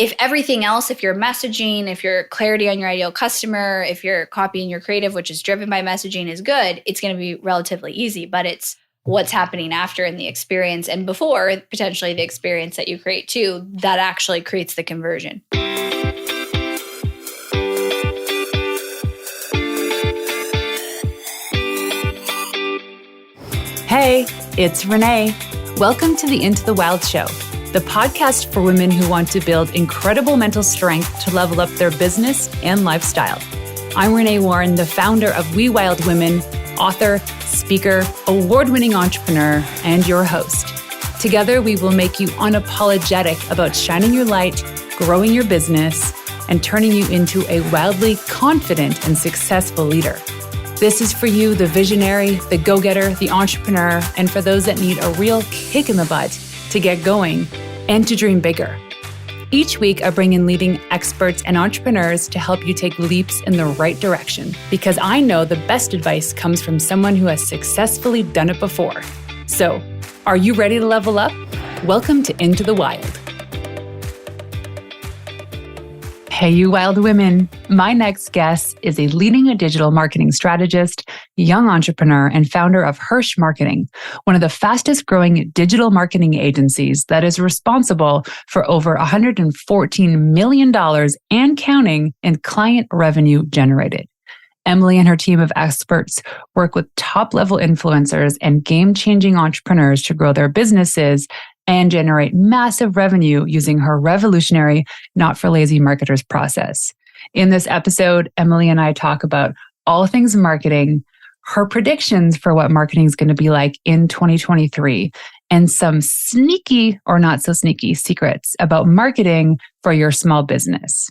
if everything else, if your messaging, if your clarity on your ideal customer, if your copy and your creative, which is driven by messaging, is good, it's going to be relatively easy. But it's what's happening after in the experience and before, potentially the experience that you create too, that actually creates the conversion. Hey, it's Renee. Welcome to the Into the Wild Show, the podcast for women who want to build incredible mental strength to level up their business and lifestyle. I'm Renee Warren, the founder of We Wild Women, author, speaker, award-winning entrepreneur, and your host. Together, we will make you unapologetic about shining your light, growing your business, and turning you into a wildly confident and successful leader. This is for you, the visionary, the go-getter, the entrepreneur, and for those that need a real kick in the butt to get going and to dream bigger. Each week, I bring in leading experts and entrepreneurs to help you take leaps in the right direction, because I know the best advice comes from someone who has successfully done it before. So, are you ready to level up? Welcome to Into the Wild. Hey, you wild women. My next guest is a leading digital marketing strategist, young entrepreneur, and founder of Hirsh Marketing, one of the fastest growing digital marketing agencies that is responsible for over $114 million and counting in client revenue generated. Emily and her team of experts work with top-level influencers and game-changing entrepreneurs to grow their businesses and generate massive revenue using her revolutionary Not for Lazy Marketers process. In this episode, Emily and I talk about all things marketing, her predictions for what marketing is going to be like in 2023, and some sneaky or not so sneaky secrets about marketing for your small business.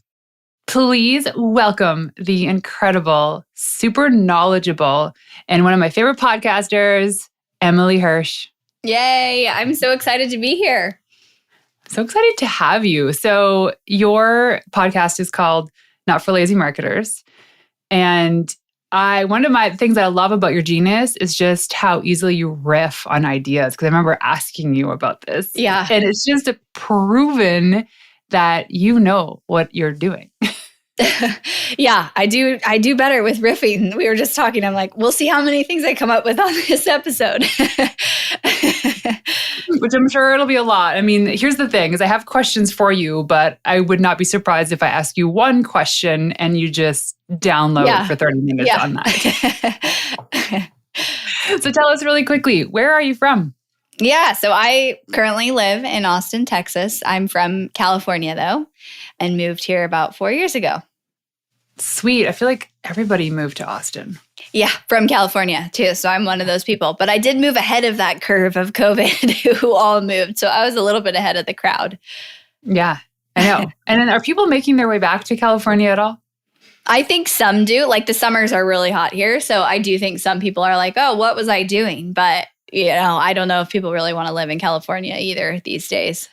Please welcome the incredible, super knowledgeable, and one of my favorite podcasters, Emily Hirsh. Yay, I'm so excited to be here. So excited to have you. So your podcast is called Not for Lazy Marketers. And one of my things that I love about your genius is just how easily you riff on ideas. Because I remember asking you about this. Yeah. And it's just proven that you know what you're doing. Yeah, I do better with riffing. We were just talking. I'm like, we'll see how many things I come up with on this episode. Which I'm sure it'll be a lot. I mean, here's the thing is I have questions for you, but I would not be surprised if I ask you one question and you just download for 30 minutes on that. So tell us really quickly, where are you from? Yeah, so I currently live in Austin, Texas. I'm from California, though, and moved here about 4 years ago. Sweet. I feel like everybody moved to Austin. Yeah, from California, too. So I'm one of those people. But I did move ahead of that curve of COVID who all moved. So I was a little bit ahead of the crowd. Yeah, I know. And then are people making their way back to California at all? I think some do. Like the summers are really hot here. So I do think some people are like, oh, what was I doing? But I don't know if people really want to live in California either these days.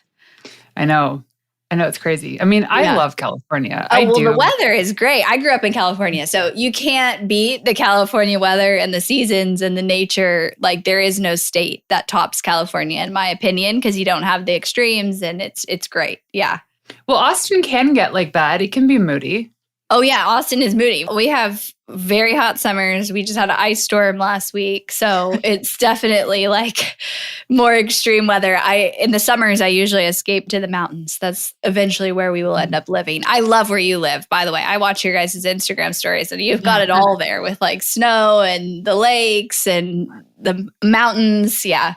I know it's crazy. I mean, I love California. Oh, the weather is great. I grew up in California, so you can't beat the California weather and the seasons and the nature. Like there is no state that tops California, in my opinion, because you don't have the extremes, and it's great. Yeah. Well, Austin can get like that. It can be moody. Oh yeah, Austin is moody. We have very hot summers. We just had an ice storm last week. So it's definitely like more extreme weather. In the summers, I usually escape to the mountains. That's eventually where we will end up living. I love where you live, by the way. I watch your guys' Instagram stories and you've got it all there with like snow and the lakes and the mountains. Yeah.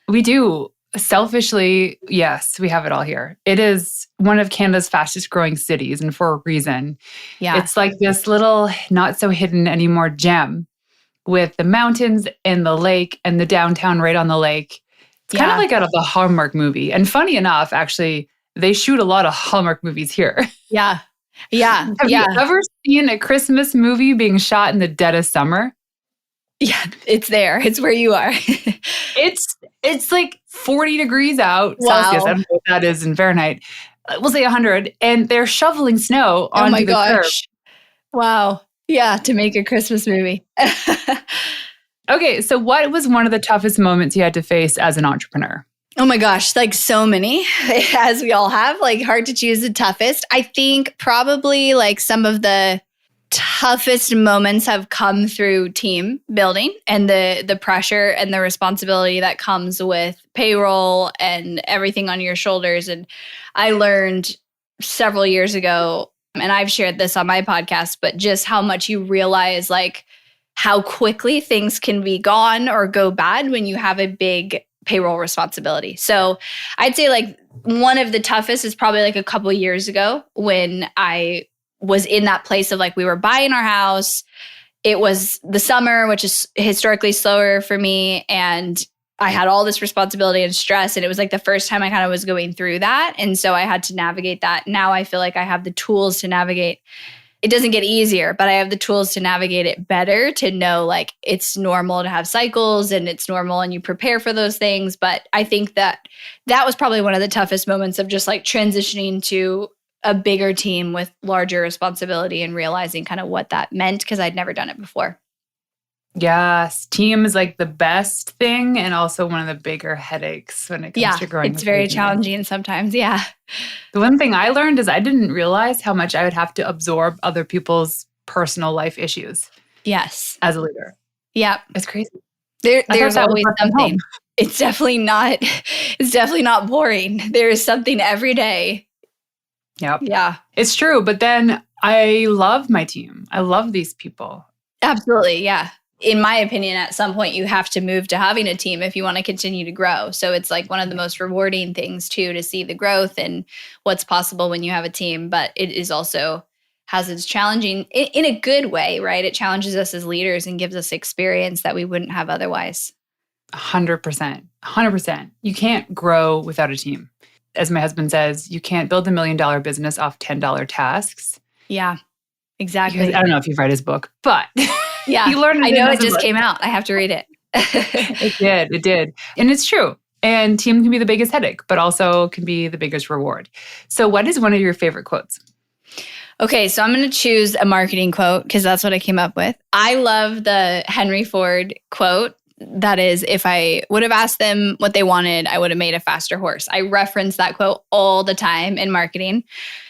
We do. Selfishly, yes, we have it all here. It is one of Canada's fastest growing cities, and for a reason. Yeah. It's like this little not so hidden anymore gem with the mountains and the lake and the downtown right on the lake. It's kind of like out of the Hallmark movie. And funny enough, actually, they shoot a lot of Hallmark movies here. Yeah. Yeah. Have you ever seen a Christmas movie being shot in the dead of summer? Yeah, it's there. It's where you are. It's like 40 degrees out Wow. Celsius. I don't know what that is in Fahrenheit. We'll say 100. And they're shoveling snow onto the curb. Wow. Yeah, to make a Christmas movie. Okay, so what was one of the toughest moments you had to face as an entrepreneur? Oh my gosh, like so many, as we all have, like hard to choose the toughest. I think probably like some of the toughest moments have come through team building and the pressure and the responsibility that comes with payroll and everything on your shoulders. And I learned several years ago, and I've shared this on my podcast, but just how much you realize like how quickly things can be gone or go bad when you have a big payroll responsibility. So I'd say like one of the toughest is probably like a couple of years ago when I was in that place of like we were buying our house. It was the summer, which is historically slower for me. And I had all this responsibility and stress. And it was like the first time I kind of was going through that. And so I had to navigate that. Now I feel like I have the tools to navigate. It doesn't get easier, but I have the tools to navigate it better, to know like it's normal to have cycles and it's normal and you prepare for those things. But I think that was probably one of the toughest moments of just like transitioning to a bigger team with larger responsibility and realizing kind of what that meant because I'd never done it before. Yes, team is like the best thing and also one of the bigger headaches when it comes to growing. It's very challenging sometimes. Yeah. The one thing I learned is I didn't realize how much I would have to absorb other people's personal life issues. Yes. As a leader. Yeah. It's crazy. There's always something. It's definitely not boring. There is something every day. Yep. Yeah. It's true. But then I love my team. I love these people. Absolutely. Yeah. In my opinion, at some point, you have to move to having a team if you want to continue to grow. So it's like one of the most rewarding things too, to see the growth and what's possible when you have a team. But it is also has its challenging in a good way, right? It challenges us as leaders and gives us experience that we wouldn't have otherwise. 100%. 100%. You can't grow without a team. As my husband says, you can't build $1 million business off $10 tasks. Yeah, exactly. Because I don't know if you've read his book, but yeah, you learned. I know it just came out. I have to read it. It did. And it's true. And team can be the biggest headache, but also can be the biggest reward. So what is one of your favorite quotes? Okay, so I'm going to choose a marketing quote because that's what I came up with. I love the Henry Ford quote. That is, if I would have asked them what they wanted, I would have made a faster horse. I reference that quote all the time in marketing.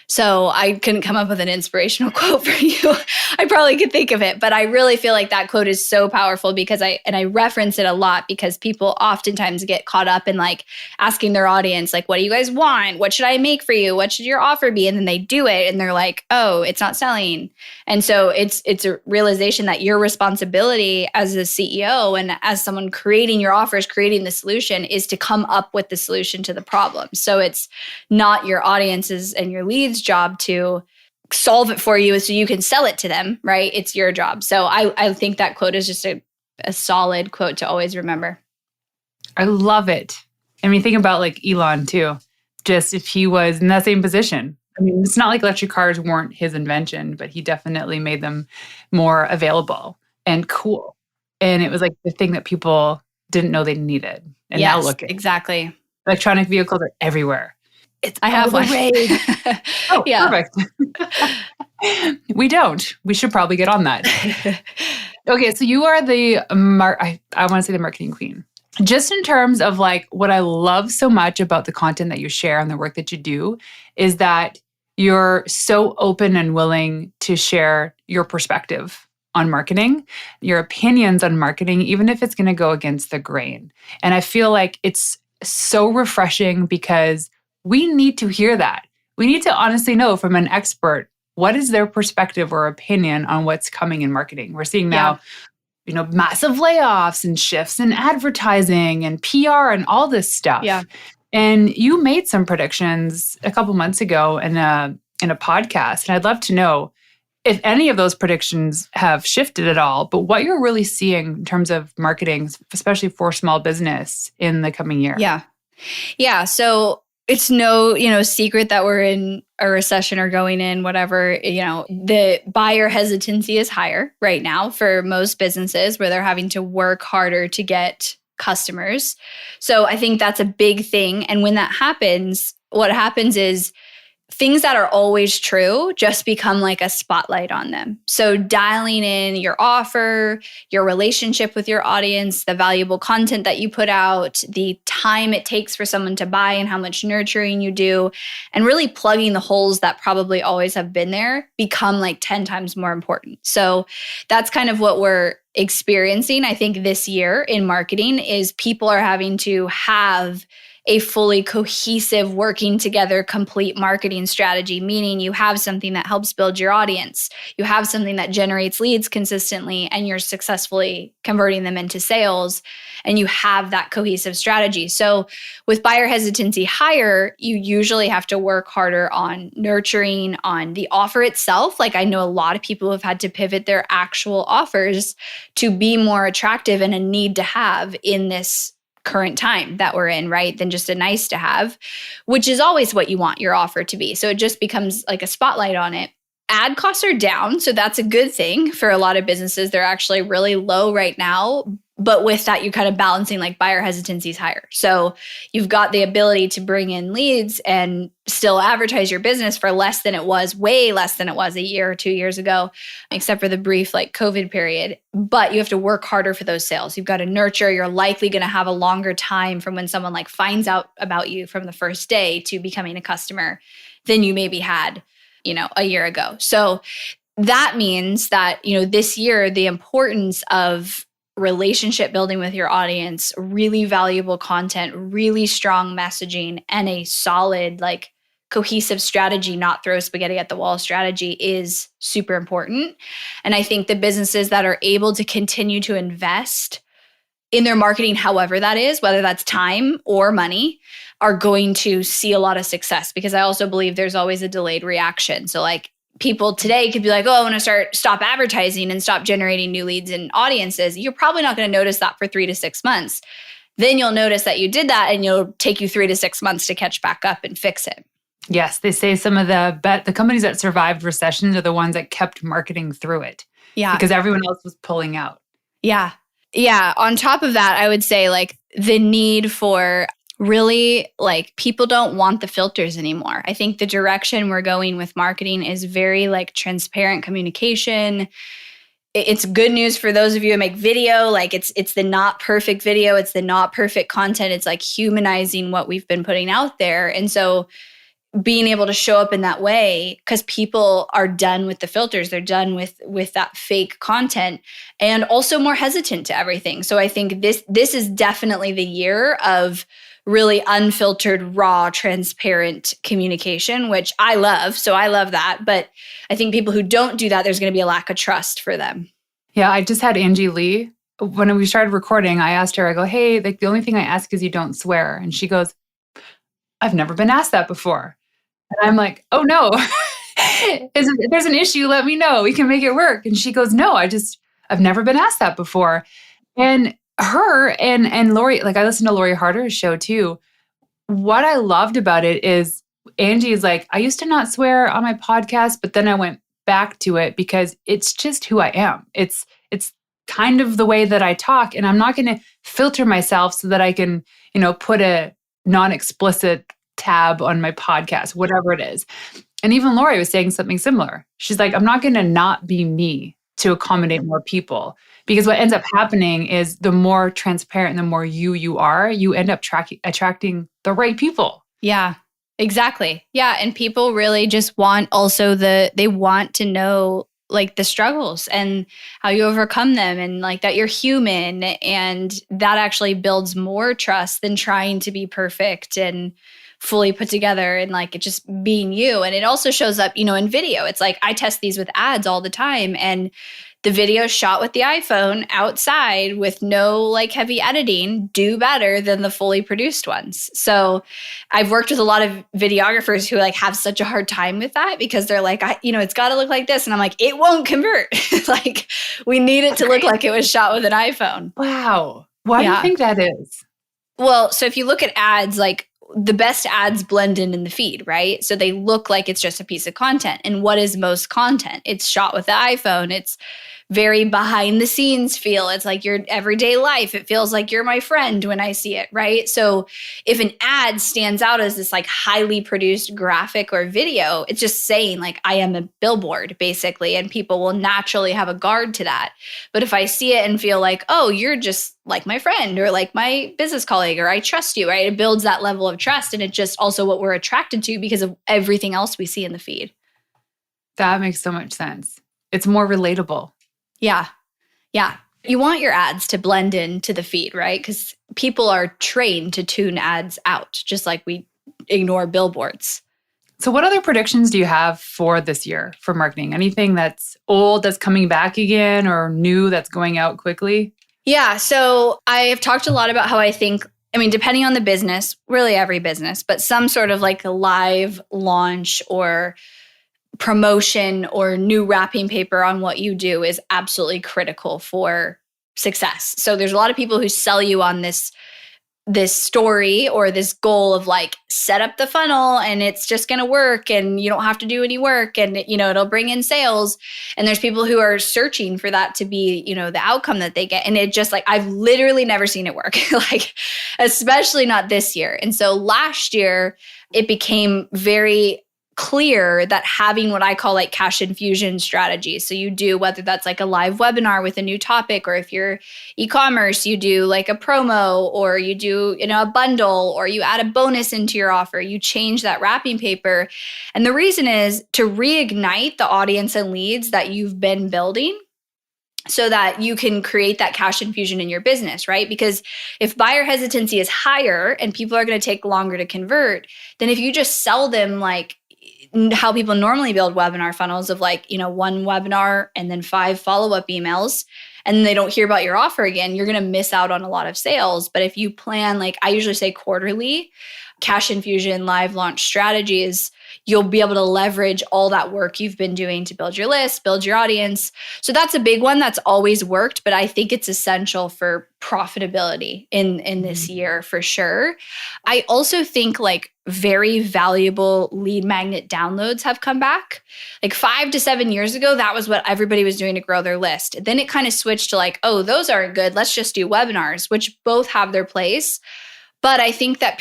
So I couldn't come up with an inspirational quote for you. I probably could think of it, but I really feel like that quote is so powerful because I reference it a lot because people oftentimes get caught up in like asking their audience, like, what do you guys want? What should I make for you? What should your offer be? And then they do it and they're like, oh, it's not selling. And so it's a realization that your responsibility as a CEO and as someone creating your offers, creating the solution is to come up with the solution to the problem. So it's not your audience's and your leads' job to solve it for you so you can sell it to them, right? It's your job. So I think that quote is just a solid quote to always remember. I love it. I mean, think about like Elon too. Just if he was in that same position. I mean, it's not like electric cars weren't his invention, but he definitely made them more available and cool. And it was like the thing that people didn't know they needed. And now look at it. Exactly. Electronic vehicles are everywhere. I have one. Oh, yeah. Perfect. We don't. We should probably get on that. Okay, so you are the I want to say the marketing queen. Just in terms of like what I love so much about the content that you share and the work that you do is that you're so open and willing to share your perspective on marketing, your opinions on marketing, even if it's going to go against the grain. And I feel like it's so refreshing because we need to hear that. We need to honestly know from an expert, what is their perspective or opinion on what's coming in marketing? We're seeing now, massive layoffs and shifts in advertising and PR and all this stuff. Yeah. And you made some predictions a couple months ago in a podcast. And I'd love to know if any of those predictions have shifted at all, but what you're really seeing in terms of marketing, especially for small business in the coming year. Yeah. Yeah. So it's no, secret that we're in a recession or going in, whatever, the buyer hesitancy is higher right now for most businesses where they're having to work harder to get customers. So I think that's a big thing. And when that happens, what happens is things that are always true just become like a spotlight on them. So dialing in your offer, your relationship with your audience, the valuable content that you put out, the time it takes for someone to buy and how much nurturing you do, and really plugging the holes that probably always have been there become like 10 times more important. So that's kind of what we're experiencing, I think, this year in marketing is people are having to have a fully cohesive, working together, complete marketing strategy, meaning you have something that helps build your audience. You have something that generates leads consistently and you're successfully converting them into sales, and you have that cohesive strategy. So with buyer hesitancy higher, you usually have to work harder on nurturing, on the offer itself. Like I know a lot of people have had to pivot their actual offers to be more attractive and a need to have in this current time that we're in, right? Than just a nice to have, which is always what you want your offer to be. So it just becomes like a spotlight on it. Ad costs are down. So that's a good thing for a lot of businesses. They're actually really low right now. But with that, you're kind of balancing like buyer hesitancy is higher. So you've got the ability to bring in leads and still advertise your business for less than it was, way less than it was a year or 2 years ago, except for the brief like COVID period. But you have to work harder for those sales. You've got to nurture. You're likely going to have a longer time from when someone like finds out about you from the first day to becoming a customer than you maybe had, a year ago. So that means that, this year, the importance of relationship building with your audience, really valuable content, really strong messaging, and a solid, like cohesive strategy, not throw spaghetti at the wall strategy is super important. And I think the businesses that are able to continue to invest in their marketing, however that is, whether that's time or money, are going to see a lot of success, because I also believe there's always a delayed reaction. So like people today could be like, oh, I want to stop advertising and stop generating new leads and audiences. You're probably not going to notice that for 3 to 6 months. Then you'll notice that you did that, and you'll take you 3 to 6 months to catch back up and fix it. Yes, they say some of the companies that survived recessions are the ones that kept marketing through it. Yeah. Because everyone else was pulling out. Yeah. Yeah. On top of that, I would say like the need for really like people don't want the filters anymore. I think the direction we're going with marketing is very like transparent communication. It's good news for those of you who make video. Like it's the not perfect video. It's the not perfect content. It's like humanizing what we've been putting out there. And so being able to show up in that way, because people are done with the filters, they're done with that fake content, and also more hesitant to everything. So I think this is definitely the year of really unfiltered, raw, transparent communication, which I love. So I love that. But I think people who don't do that, there's going to be a lack of trust for them. Yeah, I just had Angie Lee. When we started recording, I asked her, I go, hey, like the only thing I ask is you don't swear. And she goes, I've never been asked that before. And I'm like, oh no, if there's an issue, let me know. We can make it work. And she goes, no, I've never been asked that before. And her and Lori, like I listened to Lori Harder's show too. What I loved about it is Angie is like, I used to not swear on my podcast, but then I went back to it because it's just who I am. It's kind of the way that I talk, and I'm not going to filter myself so that I can, put a non-explicit tab on my podcast, whatever it is. And even Lori was saying something similar. She's like, I'm not going to not be me to accommodate more people, because what ends up happening is the more transparent and the more you are, you end up attracting the right people. Yeah, exactly. Yeah. And people really just want also they want to know like the struggles and how you overcome them, and like that you're human, and that actually builds more trust than trying to be perfect and fully put together and like it just being you. And it also shows up, in video. It's like I test these with ads all the time, and the videos shot with the iPhone outside with no like heavy editing do better than the fully produced ones. So I've worked with a lot of videographers who like have such a hard time with that, because they're like, it's got to look like this. And I'm like, it won't convert. Like we need it to look like it was shot with an iPhone. Wow. Why do you think that is? Well, so if you look at ads, like the best ads blend in the feed, right? So they look like it's just a piece of content. And what is most content? It's shot with the iPhone. It's very behind the scenes feel. It's like your everyday life. It feels like you're my friend when I see it, right? So if an ad stands out as this like highly produced graphic or video, it's just saying like, I am a billboard basically, and people will naturally have a guard to that. But if I see it and feel like, oh, you're just like my friend or like my business colleague, or I trust you, right? It builds that level of trust. And it's just also what we're attracted to because of everything else we see in the feed. That makes so much sense. It's more relatable. Yeah. Yeah. You want your ads to blend into the feed, right? Because people are trained to tune ads out, just like we ignore billboards. So what other predictions do you have for this year for marketing? Anything that's old that's coming back again or new that's going out quickly? Yeah. So I have talked a lot about how I think, depending on the business, really every business, but some sort of like a live launch or promotion or new wrapping paper on what you do is absolutely critical for success. So there's a lot of people who sell you on this story or this goal of like set up the funnel and it's just going to work and you don't have to do any work and it'll bring in sales. And there's people who are searching for that to be, the outcome that they get. And it just like I've literally never seen it work, like especially not this year. And so last year it became very clear that having what I call like cash infusion strategies. So you do, whether that's like a live webinar with a new topic, or if you're e-commerce, you do like a promo, or you do, a bundle, or you add a bonus into your offer, you change that wrapping paper. And the reason is to reignite the audience and leads that you've been building, so that you can create that cash infusion in your business, right? Because if buyer hesitancy is higher and people are going to take longer to convert, then if you just sell them like how people normally build webinar funnels of like, one webinar and then 5 follow-up emails, and they don't hear about your offer again, you're going to miss out on a lot of sales. But if you plan, like I usually say quarterly, cash infusion, live launch strategies, you'll be able to leverage all that work you've been doing to build your list, build your audience. So that's a big one that's always worked, but I think it's essential for profitability in this year for sure. I also think like very valuable lead magnet downloads have come back. Like 5 to 7 years ago, that was what everybody was doing to grow their list. Then it kind of switched to like, oh, those aren't good. Let's just do webinars, which both have their place. But I think that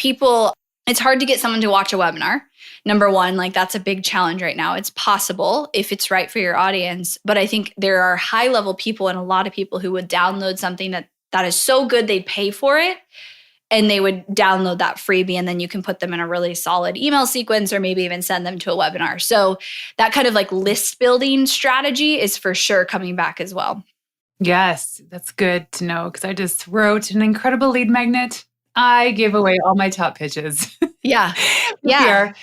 it's hard to get someone to watch a webinar. Number one, like that's a big challenge right now. It's possible if it's right for your audience. But I think there are high level people and a lot of people who would download something that is so good they'd pay for it. And they would download that freebie, and then you can put them in a really solid email sequence or maybe even send them to a webinar. So that kind of like list building strategy is for sure coming back as well. Yes, that's good to know because I just wrote an incredible lead magnet. I gave away all my top pitches. Yeah. Yeah. Yeah.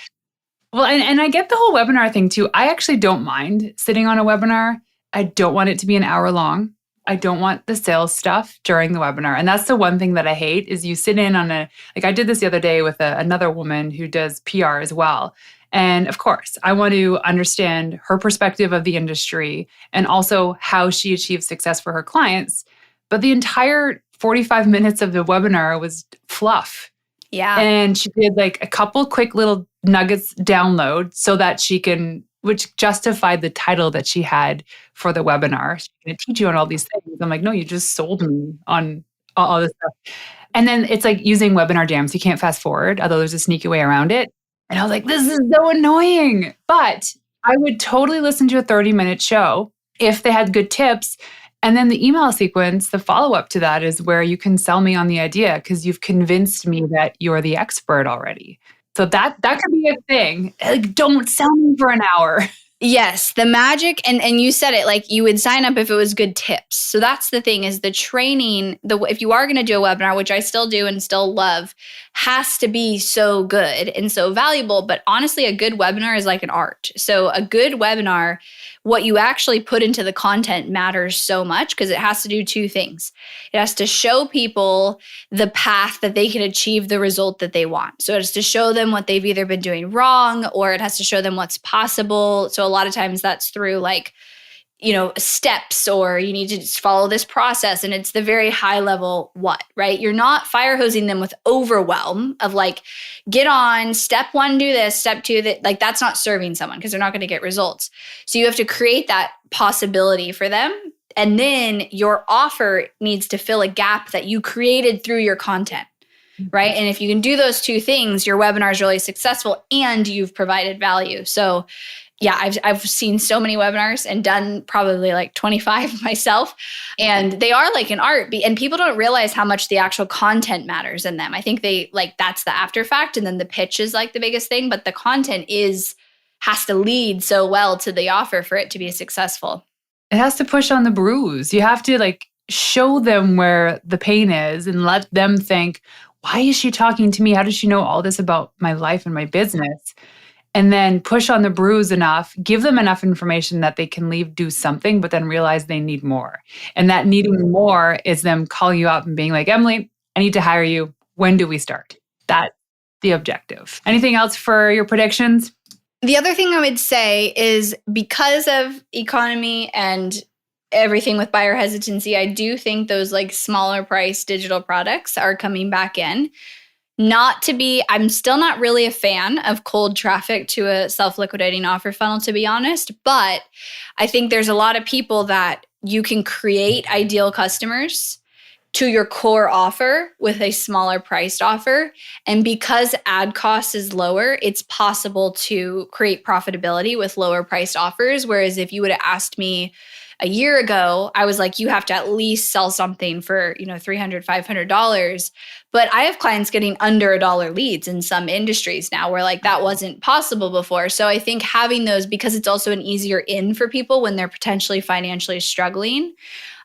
Well, and I get the whole webinar thing too. I actually don't mind sitting on a webinar. I don't want it to be an hour long. I don't want the sales stuff during the webinar. And that's the one thing that I hate is you sit in on like I did this the other day with another woman who does PR as well. And of course, I want to understand her perspective of the industry and also how she achieves success for her clients. But the entire 45 minutes of the webinar was fluff. Yeah. And she did like a couple quick little nuggets download so that she can, which justified the title that she had for the webinar. She's going to teach you on all these things. I'm like, no, you just sold me on all this stuff. And then it's like using webinar jams. You can't fast forward, although there's a sneaky way around it. And I was like, this is so annoying. But I would totally listen to a 30-minute show if they had good tips. And then the email sequence, the follow-up to that is where you can sell me on the idea because you've convinced me that you're the expert already. So that could be a thing. Like, don't sell me for an hour. Yes, the magic, and you said it, like you would sign up if it was good tips. So that's the thing is the training, if you are going to do a webinar, which I still do and still love, has to be so good and so valuable. But honestly, a good webinar is like an art. So a good webinar, what you actually put into the content matters so much because it has to do 2 things. It has to show people the path that they can achieve the result that they want. So it has to show them what they've either been doing wrong or it has to show them what's possible. So a lot of times that's through like, steps or you need to just follow this process. And it's the very high level what, right? You're not fire hosing them with overwhelm of like, get on step 1, do this, step 2, that like that's not serving someone because they're not going to get results. So you have to create that possibility for them And then your offer needs to fill a gap that you created through your content, right? And if you can do those two things, your webinar is really successful and you've provided value. So yeah, I've seen so many webinars and done probably like 25 myself. And they are like an art. And people don't realize how much the actual content matters in them. I think they like that's the after fact. And then the pitch is like the biggest thing. But the content has to lead so well to the offer for it to be successful. It has to push on the bruise. You have to like show them where the pain is and let them think, why is she talking to me? How does she know all this about my life and my business? And then push on the bruise enough, give them enough information that they can leave, do something, but then realize they need more. And that needing more is them calling you up and being like, Emily, I need to hire you. When do we start? That's the objective. Anything else for your predictions? The other thing I would say is because of economy and everything with buyer hesitancy, I do think those like smaller price digital products are coming back in. I'm still not really a fan of cold traffic to a self-liquidating offer funnel, to be honest, but I think there's a lot of people that you can create ideal customers to your core offer with a smaller priced offer. And because ad cost is lower, it's possible to create profitability with lower priced offers. Whereas if you would have asked me a year ago, I was like, you have to at least sell something for, $300, $500. But I have clients getting under $1 leads in some industries now where like that wasn't possible before. So I think having those, because it's also an easier in for people when they're potentially financially struggling,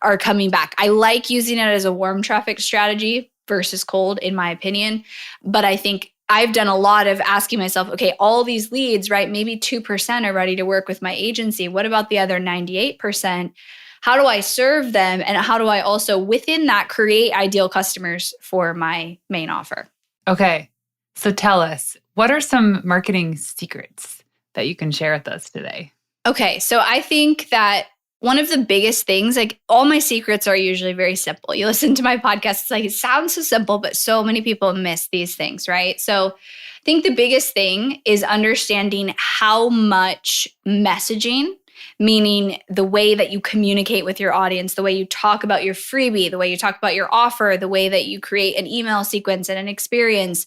are coming back. I like using it as a warm traffic strategy versus cold, in my opinion. But I think I've done a lot of asking myself, okay, all these leads, right? Maybe 2% are ready to work with my agency. What about the other 98%? How do I serve them? And how do I also, within that, create ideal customers for my main offer? Okay. So tell us, what are some marketing secrets that you can share with us today? Okay. So I think that one of the biggest things, like all my secrets are usually very simple. You listen to my podcast, it's like, it sounds so simple, but so many people miss these things, right? So I think the biggest thing is understanding how much messaging, meaning the way that you communicate with your audience, the way you talk about your freebie, the way you talk about your offer, the way that you create an email sequence and an experience,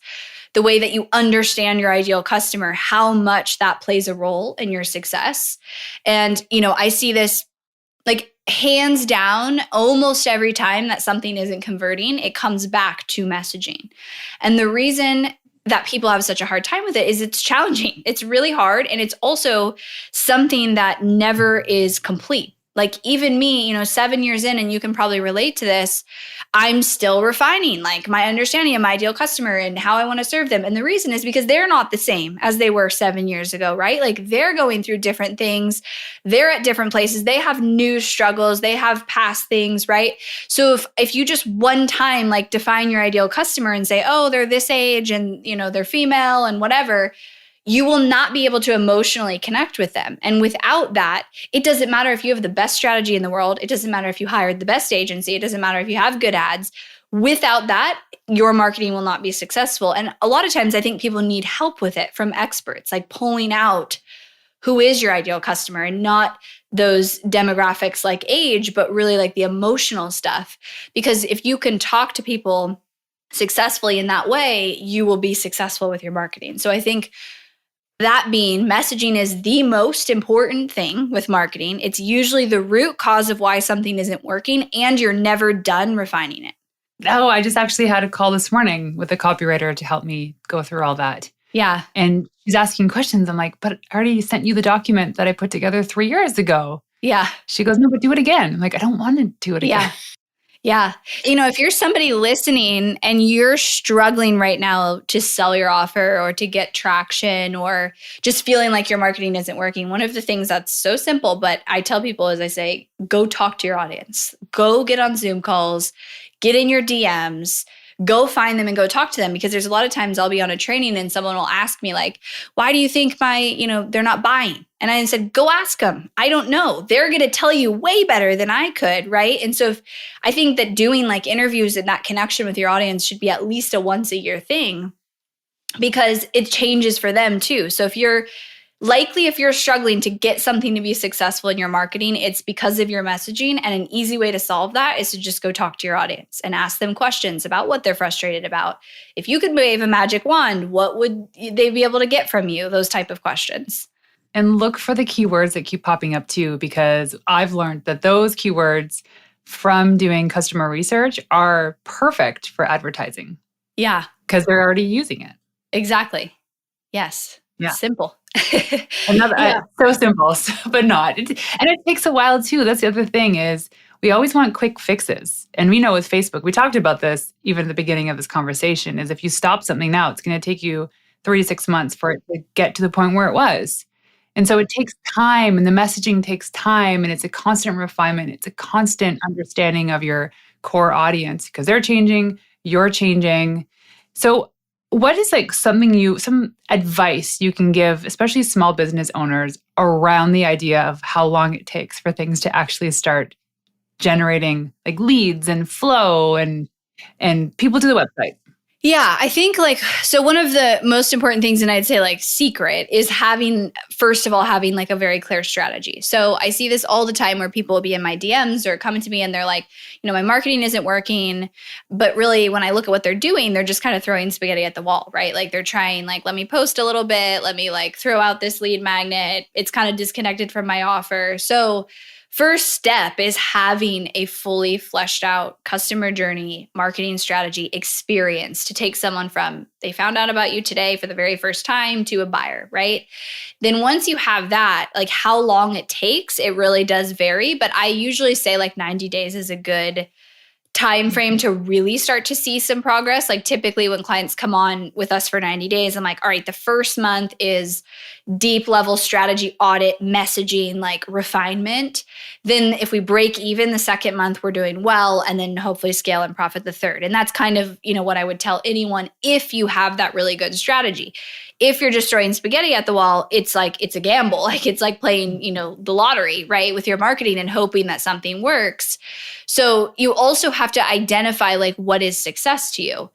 the way that you understand your ideal customer, how much that plays a role in your success. And, I see this like hands down, almost every time that something isn't converting, it comes back to messaging. And the reason that people have such a hard time with it is it's challenging. It's really hard. And it's also something that never is complete. Like even me, 7 years in, and you can probably relate to this, I'm still refining like my understanding of my ideal customer and how I want to serve them. And the reason is because they're not the same as they were 7 years ago, right? Like they're going through different things. They're at different places. They have new struggles. They have past things, right? So if you just one time like define your ideal customer and say, oh, they're this age and, they're female and whatever, you will not be able to emotionally connect with them. And without that, it doesn't matter if you have the best strategy in the world. It doesn't matter if you hired the best agency. It doesn't matter if you have good ads. Without that, your marketing will not be successful. And a lot of times I think people need help with it from experts, like pulling out who is your ideal customer and not those demographics like age, but really like the emotional stuff. Because if you can talk to people successfully in that way, you will be successful with your marketing. So I think that being, messaging is the most important thing with marketing. It's usually the root cause of why something isn't working, and you're never done refining it. Oh, I just actually had a call this morning with a copywriter to help me go through all that. Yeah. And she's asking questions. I'm like, but I already sent you the document that I put together 3 years ago. Yeah. She goes, no, but do it again. I'm like, I don't want to do it again. Yeah. Yeah. If you're somebody listening and you're struggling right now to sell your offer or to get traction or just feeling like your marketing isn't working, one of the things that's so simple, but I tell people is I say, go talk to your audience, go get on Zoom calls, get in your DMs, go find them and go talk to them. Because there's a lot of times I'll be on a training and someone will ask me like, why do you think they're not buying? And I said, go ask them. I don't know. They're going to tell you way better than I could, right? And so I think that doing like interviews and that connection with your audience should be at least a once a year thing because it changes for them too. So if you're Likely, if you're struggling to get something to be successful in your marketing, it's because of your messaging. And an easy way to solve that is to just go talk to your audience and ask them questions about what they're frustrated about. If you could wave a magic wand, what would they be able to get from you? Those type of questions. And look for the keywords that keep popping up too, because I've learned that those keywords from doing customer research are perfect for advertising. Yeah. Because they're already using it. Exactly. Yes. Yeah. Simple. So simple, but not. And it takes a while too. That's the other thing is we always want quick fixes. And we know with Facebook, we talked about this even at the beginning of this conversation, is if you stop something now, it's going to take you 3 to 6 months for it to get to the point where it was. And so it takes time, and the messaging takes time, and it's a constant refinement. It's a constant understanding of your core audience because they're changing, you're changing. So what is some advice you can give, especially small business owners, around the idea of how long it takes for things to actually start generating like leads and flow and people to the website? Yeah, I think so one of the most important things, and I'd say secret, is first of all, having a very clear strategy. So I see this all the time where people will be in my DMs or coming to me and they're like, my marketing isn't working. But really, when I look at what they're doing, they're just kind of throwing spaghetti at the wall, right? They're trying, let me post a little bit, let me throw out this lead magnet. It's kind of disconnected from my offer. So first step is having a fully fleshed out customer journey, marketing strategy experience to take someone from they found out about you today for the very first time to a buyer, right? Then once you have that, how long it takes, it really does vary. But I usually say 90 days is a good time frame to really start to see some progress. Typically when clients come on with us for 90 days, I'm like, all right, the first month is deep level strategy audit, messaging, refinement. Then if we break even the second month, we're doing well, and then hopefully scale and profit the third. And that's kind of, what I would tell anyone if you have that really good strategy. If you're just throwing spaghetti at the wall, it's it's a gamble. It's like playing, the lottery, right? With your marketing and hoping that something works. So you also have to identify what is success to you.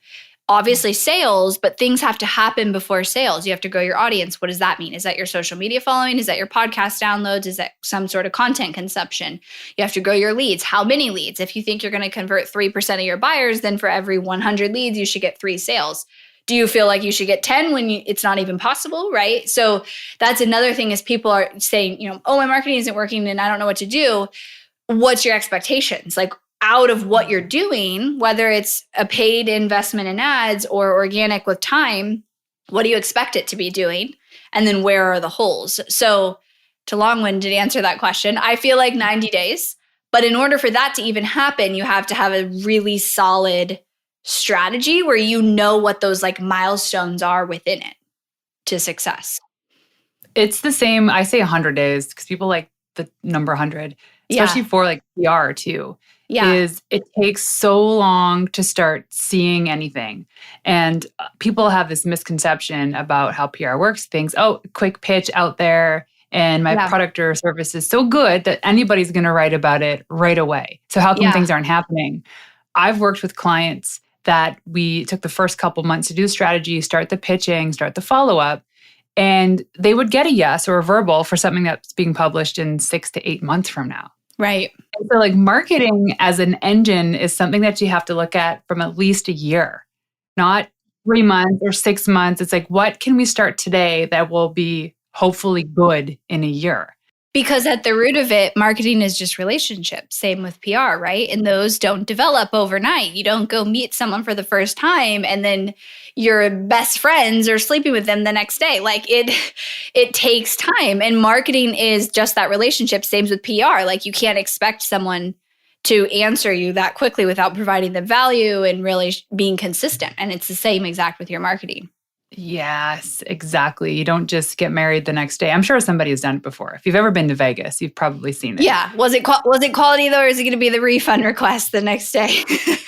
Obviously sales, but things have to happen before sales. You have to grow your audience. What does that mean? Is that your social media following? Is that your podcast downloads? Is that some sort of content consumption? You have to grow your leads. How many leads? If you think you're going to convert 3% of your buyers, then for every 100 leads, you should get 3 sales. Do you feel like you should get 10 when it's not even possible, right? So that's another thing is people are saying, oh, my marketing isn't working and I don't know what to do. What's your expectations? Out of what you're doing, whether it's a paid investment in ads or organic with time, what do you expect it to be doing? And then where are the holes? So to long-winded answer that question, I feel 90 days. But in order for that to even happen, you have to have a really solid strategy where what those milestones are within it to success. It's the same. I say 100 days because people like the number 100, especially for PR too. Yeah. Is it takes so long to start seeing anything. And people have this misconception about how PR works. Things, quick pitch out there and my product or service is so good that anybody's going to write about it right away. So how come things aren't happening? I've worked with clients that we took the first couple months to do the strategy, start the pitching, start the follow-up, and they would get a yes or a verbal for something that's being published in 6 to 8 months from now. Right. So marketing as an engine is something that you have to look at from at least a year, not 3 months or 6 months. It's what can we start today that will be hopefully good in a year? Because at the root of it, marketing is just relationships. Same with PR, right? And those don't develop overnight. You don't go meet someone for the first time and then your best friends are sleeping with them the next day. It takes time. And marketing is just that relationship. Same with PR. You can't expect someone to answer you that quickly without providing them value and really being consistent. And it's the same exact with your marketing. Yes, exactly. You don't just get married the next day. I'm sure somebody has done it before. If you've ever been to Vegas, you've probably seen it. Yeah. Was it quality though, or is it going to be the refund request the next day?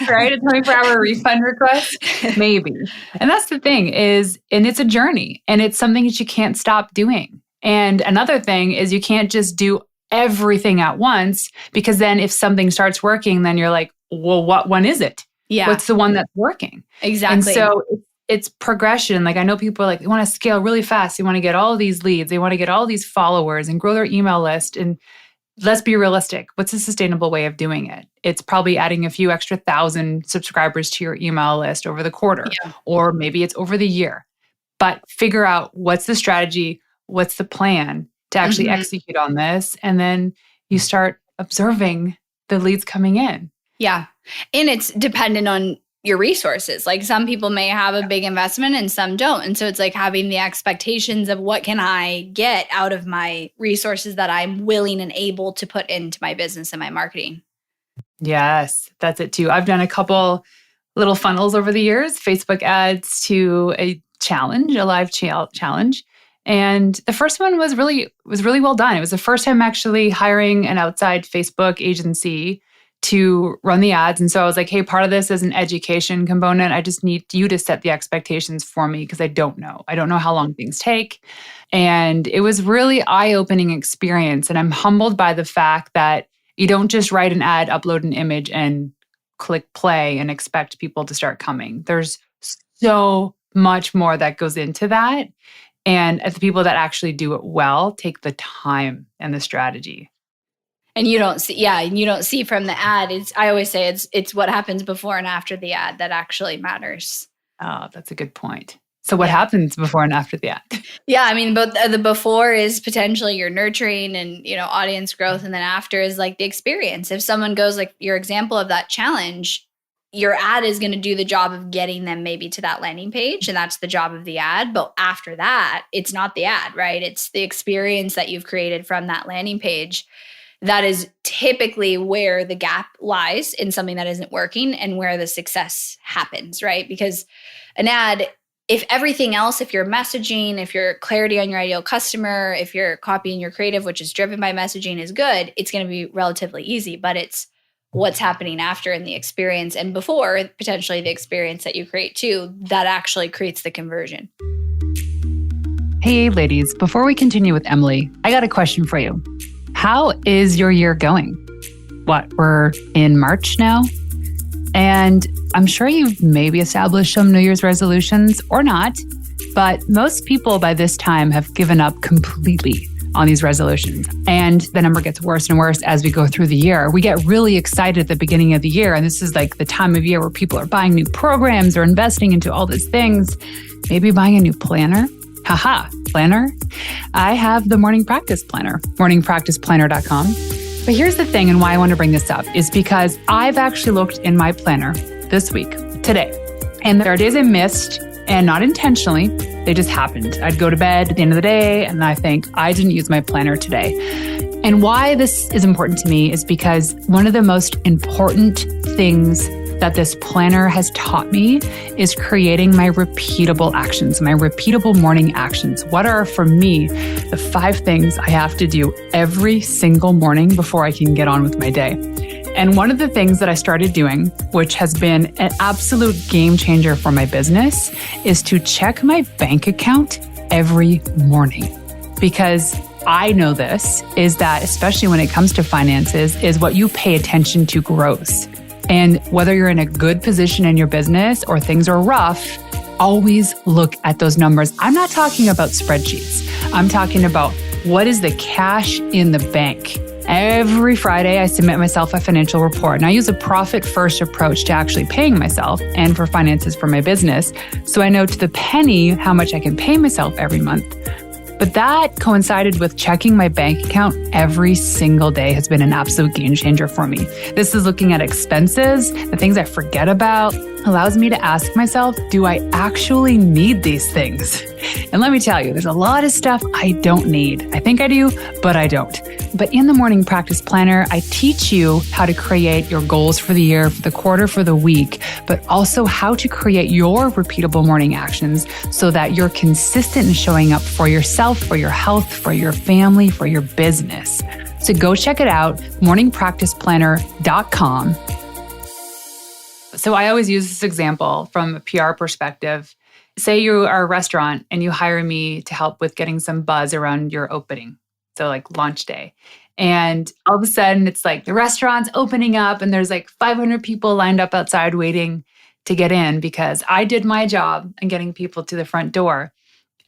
Right? A 24-hour refund request? Maybe. And that's the thing and it's a journey and it's something that you can't stop doing. And another thing is you can't just do everything at once because then if something starts working, then you're like, well, what one is it? Yeah. What's the one that's working? Exactly. And so it's progression. Like I know people are like, they want to scale really fast. They want to get all these leads. They want to get all these followers and grow their email list. And let's be realistic. What's a sustainable way of doing it? It's probably adding a few extra thousand subscribers to your email list over the quarter, or maybe it's over the year. But figure out what's the strategy, what's the plan to actually execute on this. And then you start observing the leads coming in. Yeah. And it's dependent on your resources. Like some people may have a big investment and some don't. And so it's like having the expectations of what can I get out of my resources that I'm willing and able to put into my business and my marketing. Yes, that's it too. I've done a couple little funnels over the years, Facebook ads to a challenge, a live challenge. And the first one was really well done. It was the first time actually hiring an outside Facebook agency to run the ads. And so I was like, hey, part of this is an education component. I just need you to set the expectations for me because I don't know. I don't know how long things take. And it was really eye-opening experience. And I'm humbled by the fact that you don't just write an ad, upload an image, and click play and expect people to start coming. There's so much more that goes into that. And the people that actually do it well take the time and the strategy. And you don't see from the ad. I always say it's what happens before and after the ad that actually matters. Oh, that's a good point. So what happens before and after the ad? Yeah, I mean, both the before is potentially your nurturing and, audience growth. And then after is like the experience. If someone goes like your example of that challenge, your ad is going to do the job of getting them maybe to that landing page. And that's the job of the ad. But after that, it's not the ad, right? It's the experience that you've created from that landing page. That is typically where the gap lies in something that isn't working and where the success happens, right? Because an ad, if everything else, if your messaging, if your clarity on your ideal customer, if your copy and your creative, which is driven by messaging, is good, it's going to be relatively easy. But it's what's happening after in the experience and before, potentially the experience that you create too, that actually creates the conversion. Hey, ladies, before we continue with Emily, I got a question for you. How is your year going? We're in March now? And I'm sure you've maybe established some New Year's resolutions or not, but most people by this time have given up completely on these resolutions. And the number gets worse and worse as we go through the year. We get really excited at the beginning of the year. And this is like the time of year where people are buying new programs or investing into all these things, maybe buying a new planner. Haha, planner. I have the Morning Practice Planner, morningpracticeplanner.com. But here's the thing and why I want to bring this up is because I've actually looked in my planner this week, today. And there are days I missed, and not intentionally, they just happened. I'd go to bed at the end of the day and I think I didn't use my planner today. And why this is important to me is because one of the most important things that this planner has taught me is creating my repeatable actions, my repeatable morning actions. What are, for me, the 5 things I have to do every single morning before I can get on with my day? And one of the things that I started doing, which has been an absolute game changer for my business, is to check my bank account every morning. Because I know this is that, especially when it comes to finances, is what you pay attention to grows. And whether you're in a good position in your business or things are rough, always look at those numbers. I'm not talking about spreadsheets. I'm talking about what is the cash in the bank. Every Friday, I submit myself a financial report, and I use a profit-first approach to actually paying myself and for finances for my business. So I know to the penny how much I can pay myself every month. But that coincided with checking my bank account every single day has been an absolute game changer for me. This is looking at expenses, the things I forget about, allows me to ask myself, do I actually need these things? And let me tell you, there's a lot of stuff I don't need. I think I do, but I don't. But in the Morning Practice Planner, I teach you how to create your goals for the year, for the quarter, for the week, but also how to create your repeatable morning actions so that you're consistent in showing up for yourself, for your health, for your family, for your business. So go check it out, morningpracticeplanner.com. So I always use this example from a PR perspective. Say you are a restaurant and you hire me to help with getting some buzz around your opening. So like launch day. And all of a sudden it's like the restaurant's opening up and there's like 500 people lined up outside waiting to get in because I did my job in getting people to the front door.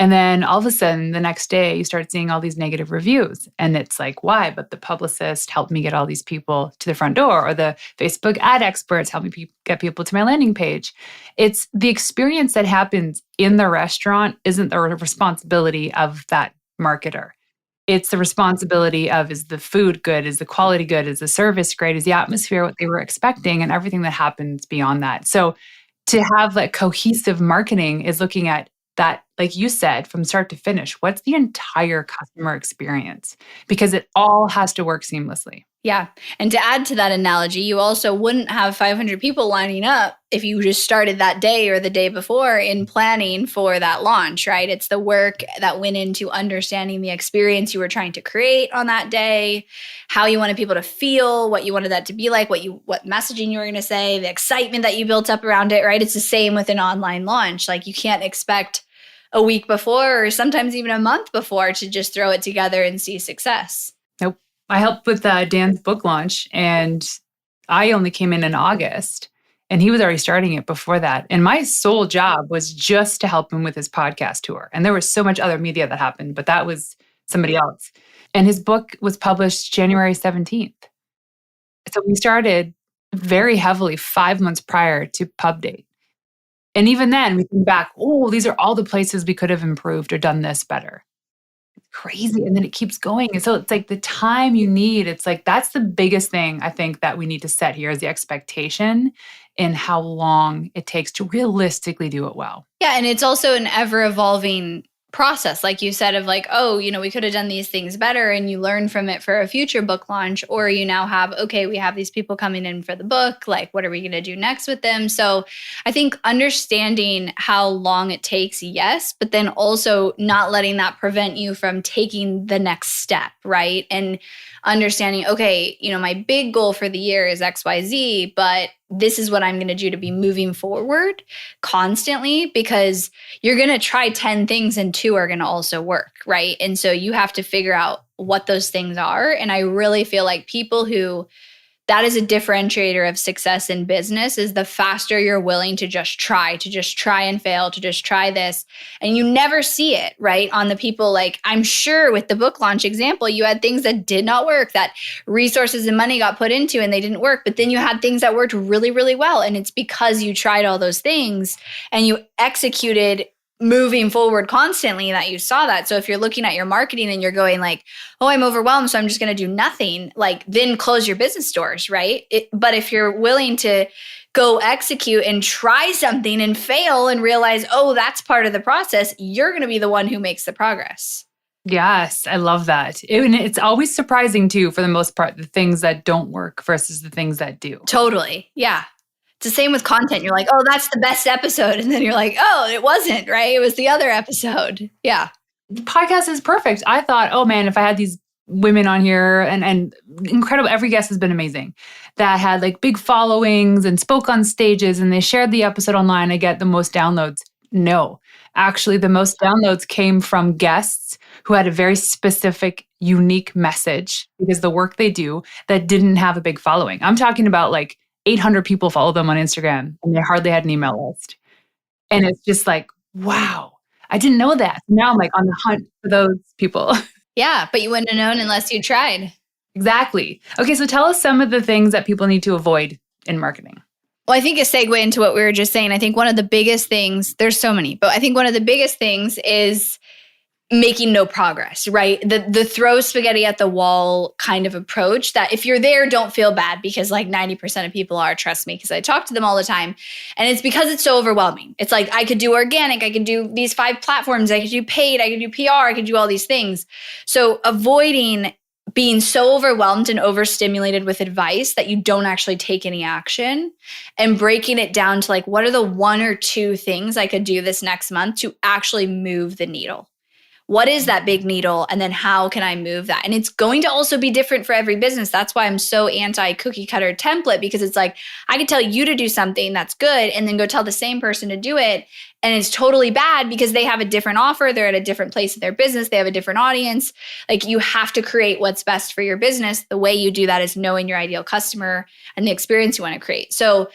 And then all of a sudden, the next day, you start seeing all these negative reviews. And it's like, why? But the publicist helped me get all these people to the front door, or the Facebook ad experts helped me get people to my landing page. It's the experience that happens in the restaurant isn't the responsibility of that marketer. It's the responsibility of, is the food good? Is the quality good? Is the service great? Is the atmosphere what they were expecting? And everything that happens beyond that. So to have like cohesive marketing is looking at that, like you said, from start to finish, what's the entire customer experience? Because it all has to work seamlessly. Yeah. And to add to that analogy, you also wouldn't have 500 people lining up if you just started that day or the day before in planning for that launch, right? It's the work that went into understanding the experience you were trying to create on that day, how you wanted people to feel, what you wanted that to be like, what messaging you were going to say, the excitement that you built up around it, right? It's the same with an online launch. Like, you can't expect a week before or sometimes even a month before to just throw it together and see success. Nope. I helped with Dan's book launch, and I only came in August, and he was already starting it before that. And my sole job was just to help him with his podcast tour. And there was so much other media that happened, but that was somebody else. And his book was published January 17th. So we started very heavily 5 months prior to pub date. And even then, we came back, oh, these are all the places we could have improved or done this better. Crazy. And then it keeps going. And so it's like the time you need, it's like that's the biggest thing I think that we need to set here is the expectation in how long it takes to realistically do it well. Yeah. And it's also an ever evolving process, like you said, of like, oh, we could have done these things better, and you learn from it for a future book launch. Or you now have, okay, we have these people coming in for the book, like what are we going to do next with them? So I think understanding how long it takes, yes, but then also not letting that prevent you from taking the next step, right? And understanding, okay, my big goal for the year is XYZ, but this is what I'm going to do to be moving forward constantly, because you're going to try 10 things and 2 are going to also work, right? And so you have to figure out what those things are. And I really feel like people who that is a differentiator of success in business, is the faster you're willing to just try and fail, to just try this. And you never see it, right? On the people, like, I'm sure with the book launch example, you had things that did not work, that resources and money got put into and they didn't work. But then you had things that worked really, really well. And it's because you tried all those things and you executed moving forward constantly that you saw that. So if you're looking at your marketing and you're going like, oh, I'm overwhelmed, so I'm just going to do nothing, like, then close your business doors, right? But if you're willing to go execute and try something and fail and realize, oh, that's part of the process, you're going to be the one who makes the progress. Yes, I love that. It's always surprising too, for the most part, the things that don't work versus the things that do. Totally. Yeah. It's the same with content. You're like, oh, that's the best episode. And then you're like, oh, it wasn't, right? It was the other episode. Yeah. The podcast is perfect. I thought, oh man, if I had these women on here and incredible, every guest has been amazing, that had like big followings and spoke on stages and they shared the episode online, I get the most downloads. No, actually the most downloads came from guests who had a very specific, unique message, because the work they do that didn't have a big following. I'm talking about like 800 people follow them on Instagram and they hardly had an email list. And it's just like, wow, I didn't know that. Now I'm like on the hunt for those people. Yeah, but you wouldn't have known unless you tried. Exactly. Okay, so tell us some of the things that people need to avoid in marketing. Well, I think a segue into what we were just saying, I think one of the biggest things, there's so many, but I think one of the biggest things is making no progress, right? The throw spaghetti at the wall kind of approach, that if you're there, don't feel bad, because like 90% of people are, trust me, because I talk to them all the time. And it's because it's so overwhelming. It's like, I could do organic, I could do these 5 platforms, I could do paid, I could do PR, I could do all these things. So avoiding being so overwhelmed and overstimulated with advice that you don't actually take any action, and breaking it down to like, what are the 1 or 2 things I could do this next month to actually move the needle? What is that big needle? And then how can I move that? And it's going to also be different for every business. That's why I'm so anti cookie cutter template, because it's like, I could tell you to do something that's good and then go tell the same person to do it. And it's totally bad because they have a different offer. They're at a different place in their business. They have a different audience. Like, you have to create what's best for your business. The way you do that is knowing your ideal customer and the experience you want to create. So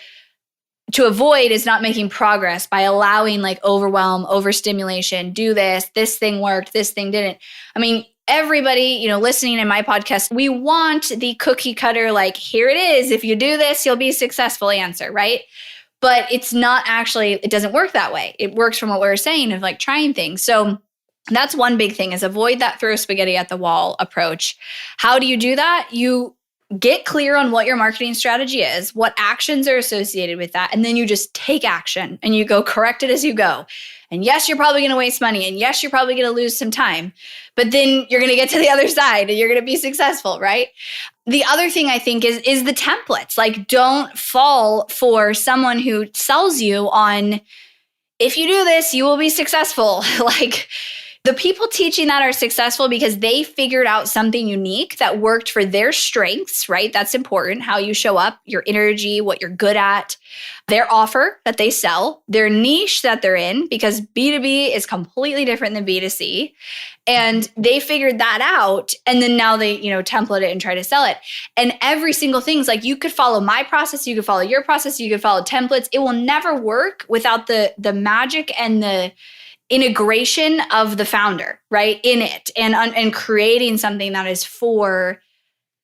to avoid is not making progress by allowing like overwhelm, overstimulation, do this thing worked, this thing didn't. I mean, everybody, listening in my podcast, we want the cookie cutter, like, here it is. If you do this, you'll be successful answer, right? But it's not actually, it doesn't work that way. It works from what we were saying of like trying things. So that's one big thing is avoid that throw spaghetti at the wall approach. How do you do that? You get clear on what your marketing strategy is, what actions are associated with that, and then you just take action and you go correct it as you go. And yes, you're probably going to waste money, and yes, you're probably going to lose some time, but then you're going to get to the other side and you're going to be successful, right? The other thing I think is the templates. Like, don't fall for someone who sells you on, if you do this, you will be successful. Like, the people teaching that are successful because they figured out something unique that worked for their strengths, right? That's important. How you show up, your energy, what you're good at, their offer that they sell, their niche that they're in, because B2B is completely different than B2C. And they figured that out. And then now they, template it and try to sell it. And every single thing's like, you could follow my process, you could follow your process, you could follow templates. It will never work without the magic and the integration of the founder, right, in it, and creating something that is for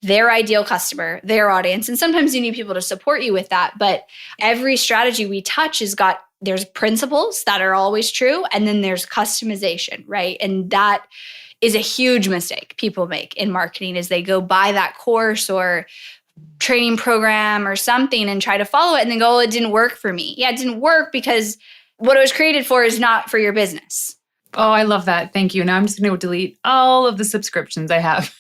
their ideal customer, their audience. And sometimes you need people to support you with that. But every strategy we touch there's principles that are always true. And then there's customization, right? And that is a huge mistake people make in marketing is they go buy that course or training program or something and try to follow it and then go, oh, it didn't work for me. Yeah, it didn't work because what it was created for is not for your business. Oh, I love that. Thank you. Now I'm just going to delete all of the subscriptions I have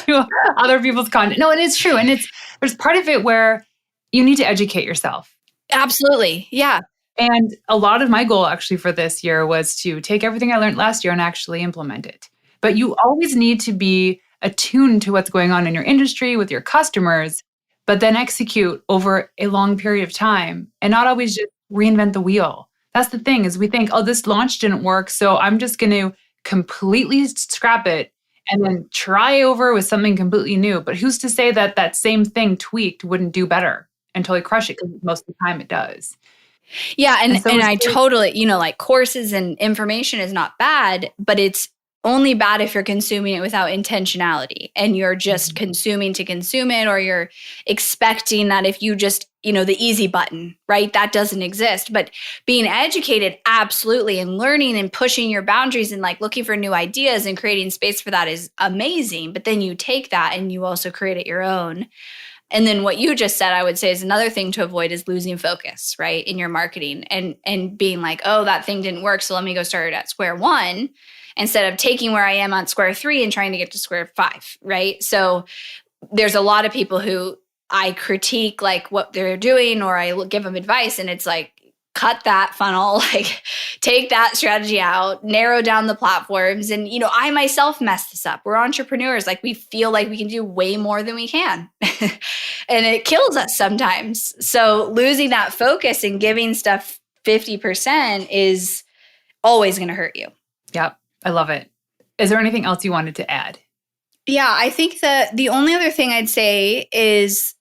to other people's content. No, it is true. And there's part of it where you need to educate yourself. Absolutely. Yeah. And a lot of my goal actually for this year was to take everything I learned last year and actually implement it. But you always need to be attuned to what's going on in your industry with your customers, but then execute over a long period of time and not always just reinvent the wheel. That's the thing is we think, oh, this launch didn't work, so I'm just going to completely scrap it and then try over with something completely new. But who's to say that that same thing tweaked wouldn't do better and totally crush it? Because most of the time it does. Yeah. And I totally, like courses and information is not bad, but it's only bad if you're consuming it without intentionality and you're just consuming to consume it, or you're expecting that if you just, the easy button, right? That doesn't exist. But being educated, absolutely, and learning and pushing your boundaries and like looking for new ideas and creating space for that is amazing. But then you take that and you also create it your own. And then what you just said, I would say is another thing to avoid is losing focus, right? In your marketing and being like, oh, that thing didn't work, so let me go start at square one, instead of taking where I am on square 3 and trying to get to square 5, right? So there's a lot of people who I critique like what they're doing, or I give them advice, and it's like, cut that funnel, like take that strategy out, narrow down the platforms. And, I myself messed this up. We're entrepreneurs. Like we feel like we can do way more than we can. And it kills us sometimes. So losing that focus and giving stuff 50% is always going to hurt you. Yep. I love it. Is there anything else you wanted to add? Yeah, I think that the only other thing I'd say is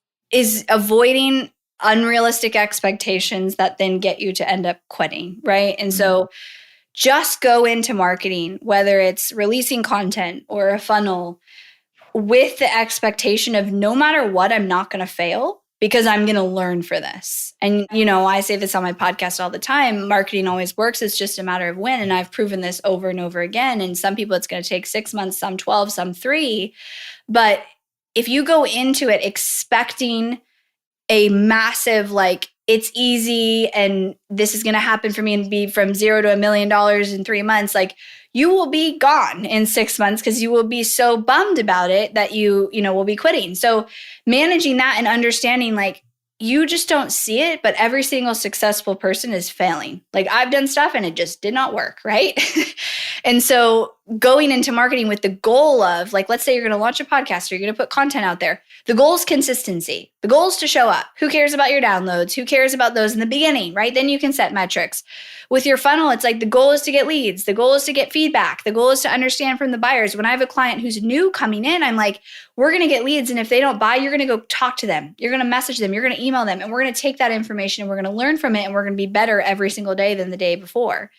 avoiding unrealistic expectations that then get you to end up quitting, right? And so just go into marketing, whether it's releasing content or a funnel, with the expectation of no matter what, I'm not going to fail because I'm going to learn for this. And, I say this on my podcast all the time, marketing always works. It's just a matter of when. And I've proven this over and over again. And some people, it's going to take 6 months, some 12, some 3. But if you go into it expecting a massive, like, it's easy and this is going to happen for me and be from $0 to $1 million in 3 months, like, you will be gone in 6 months because you will be so bummed about it that you will be quitting. So managing that and understanding, like, you just don't see it, but every single successful person is failing. Like, I've done stuff and it just did not work, right? And so going into marketing with the goal of, like, let's say you're going to launch a podcast or you're going to put content out there. The goal is consistency. The goal is to show up. Who cares about your downloads? Who cares about those in the beginning, right? Then you can set metrics. With your funnel, it's like the goal is to get leads. The goal is to get feedback. The goal is to understand from the buyers. When I have a client who's new coming in, I'm like, we're going to get leads. And if they don't buy, you're going to go talk to them. You're going to message them. You're going to email them. And we're going to take that information and we're going to learn from it. And we're going to be better every single day than the day before.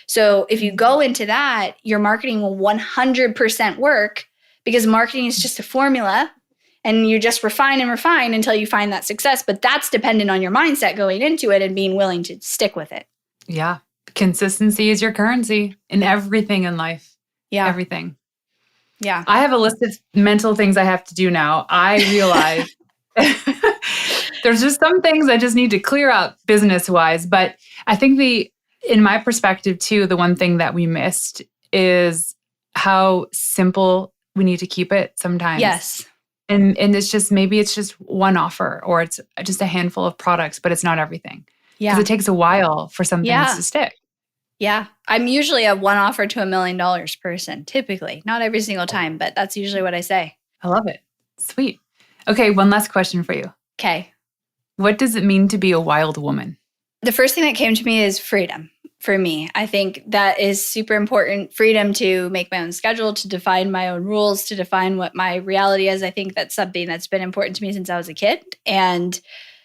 So if you go into that, your marketing will 100% work, because marketing is just a formula and you just refine and refine until you find that success. But that's dependent on your mindset going into it and being willing to stick with it. Yeah. Consistency is your currency in everything in life. Yeah. Everything. Yeah. I have a list of mental things I have to do now. I realize there's just some things I just need to clear up business-wise. But I think in my perspective too, the one thing that we missed is how simple we need to keep it sometimes. Yes. And it's just, maybe it's just one offer or it's just a handful of products, but it's not everything. Yeah. Because it takes a while for some things to stick. Yeah. I'm usually a one offer to $1 million person, typically. Not every single time, but that's usually what I say. I love it. Sweet. Okay, one last question for you. Okay. What does it mean to be a wild woman? The first thing that came to me is freedom. For me, I think that is super important. Freedom to make my own schedule, to define my own rules, to define what my reality is. I think that's something that's been important to me since I was a kid. And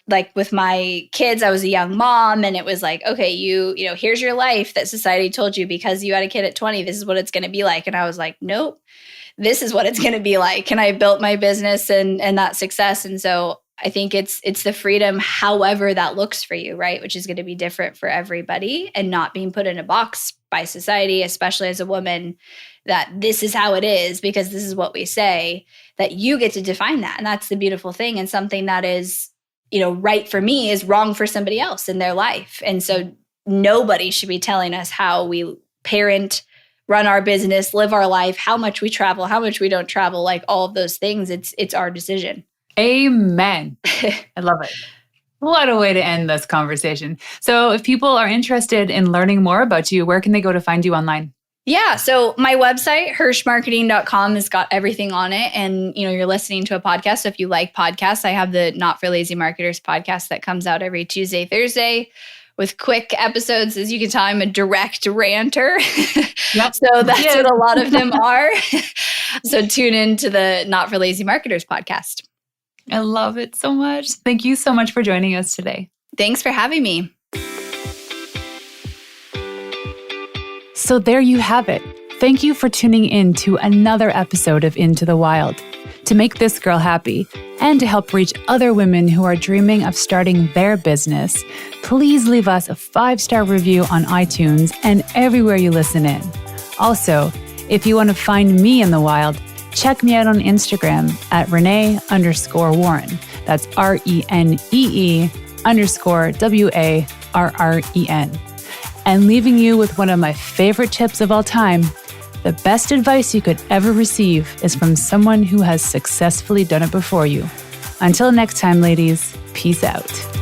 like with my kids, I was a young mom, and it was like, okay, you know, here's your life that society told you because you had a kid at 20, this is what it's going to be like. And I was like, nope, this is what it's going to be like. And I built my business and that success. And so I think it's the freedom, however that looks for you, right? Which is going to be different for everybody, and not being put in a box by society, especially as a woman, that this is how it is because this is what we say, that you get to define that. And that's the beautiful thing. And something that is, you know, right for me is wrong for somebody else in their life. And so nobody should be telling us how we parent, run our business, live our life, how much we travel, how much we don't travel, like all of those things. It's our decision. Amen. I love it. What a way to end this conversation. So if people are interested in learning more about you, where can they go to find you online? Yeah. So my website, hirshmarketing.com, has got everything on it. And, you know, you're listening to a podcast. So if you like podcasts, I have the Not for Lazy Marketers podcast that comes out every Tuesday, Thursday with quick episodes. As you can tell, I'm a direct ranter. Yep. So that's what a lot of them are. So tune in to the Not for Lazy Marketers podcast. I love it so much. Thank you so much for joining us today. Thanks for having me. So there you have it. Thank you for tuning in to another episode of Into the Wild. To make this girl happy and to help reach other women who are dreaming of starting their business, please leave us a 5-star review on iTunes and everywhere you listen in. Also, if you want to find me in the wild, check me out on Instagram at Renee_Warren. That's RENEE_WARREN. And leaving you with one of my favorite tips of all time: the best advice you could ever receive is from someone who has successfully done it before you. Until next time, ladies, peace out.